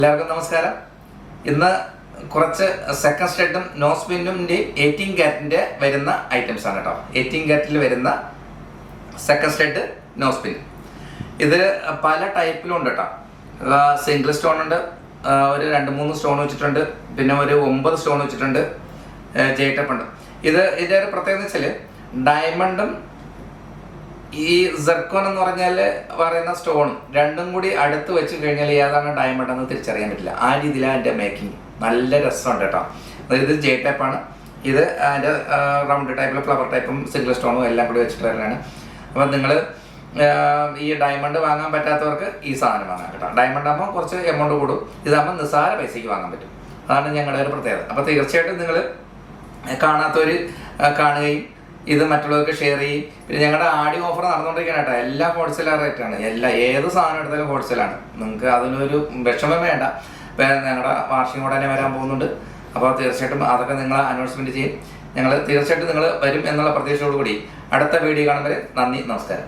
എല്ലാവർക്കും നമസ്കാരം. ഇന്ന് കുറച്ച് സെക്കൻഡ് സ്റ്റെഡും നോസ്പിൻ്റെ 18 കാരറ്റിൻ്റെ വരുന്ന ഐറ്റംസ് ആണ് കേട്ടോ. 18 കാരറ്റിൽ വരുന്ന സെക്കൻഡ് സ്റ്റെഡ് നോസ്പിൻ. ഇത് പല ടൈപ്പിലും ഉണ്ട് കേട്ടോ. സിംഗിൾ സ്റ്റോൺ ഉണ്ട്, ഒരു 2-3 സ്റ്റോൺ വെച്ചിട്ടുണ്ട്, പിന്നെ ഒരു 9 സ്റ്റോൺ വെച്ചിട്ടുണ്ട്, ജെയ്റ്റപ്പ് ഉണ്ട്. ഇതിൻ്റെ ഒരു പ്രത്യേകത എന്ന് വെച്ചാൽ ഡയമണ്ടും ഈ സെർക്കോൺ എന്ന് പറയുന്ന സ്റ്റോണും രണ്ടും കൂടി അടുത്ത് വെച്ച് കഴിഞ്ഞാൽ ഏതാണ് ഡയമണ്ട് എന്ന് തിരിച്ചറിയാൻ പറ്റില്ല. ആ രീതിയിലാണ് അതിൻ്റെ മേക്കിംഗ്. നല്ല രസമുണ്ട് കേട്ടോ. ഇത് ജെ ടൈപ്പാണ്. ഇത് അതിൻ്റെ റൗണ്ട് ടൈപ്പിൽ ഫ്ലവർ ടൈപ്പും സിംഗിൾ സ്റ്റോണും എല്ലാം കൂടി വെച്ചിട്ട് വരുന്നതാണ്. അപ്പം നിങ്ങൾ ഈ ഡയമണ്ട് വാങ്ങാൻ പറ്റാത്തവർക്ക് ഈ സാധനം വാങ്ങാം കേട്ടോ. ഡയമണ്ട് ആകുമ്പോൾ കുറച്ച് എമൗണ്ട് കൂടും, ഇതാകുമ്പോൾ നിസ്സാര പൈസയ്ക്ക് വാങ്ങാൻ പറ്റും. അതാണ് ഞങ്ങളുടെ ഒരു പ്രത്യേകത. അപ്പോൾ തീർച്ചയായിട്ടും നിങ്ങൾ കാണാത്തവർ കാണുകയും ഇത് മറ്റുള്ളവർക്ക് ഷെയർ ചെയ്യും. പിന്നെ ഞങ്ങളുടെ ആഡിയോ ഓഫർ നടന്നുകൊണ്ടിരിക്കുകയാണ് കേട്ടോ. എല്ലാം ഹോൾസെയിൽ റേറ്റാണ്. ഏത് സാധനം എടുത്താലും ഹോൾസെയിലാണ്. നിങ്ങൾക്ക് അതിനൊരു വിഷമം വേണ്ട. ഞങ്ങളുടെ വാർഷികം ഉടനെ വരാൻ പോകുന്നുണ്ട്. അപ്പോൾ തീർച്ചയായിട്ടും അതൊക്കെ നിങ്ങൾ അനൗൺസ്മെൻറ്റ് ചെയ്യും. തീർച്ചയായിട്ടും നിങ്ങൾ വരും എന്നുള്ള പ്രതീക്ഷയോടുകൂടി അടുത്ത വീഡിയോ കാണുമ്പോൾ നന്ദി, നമസ്കാരം.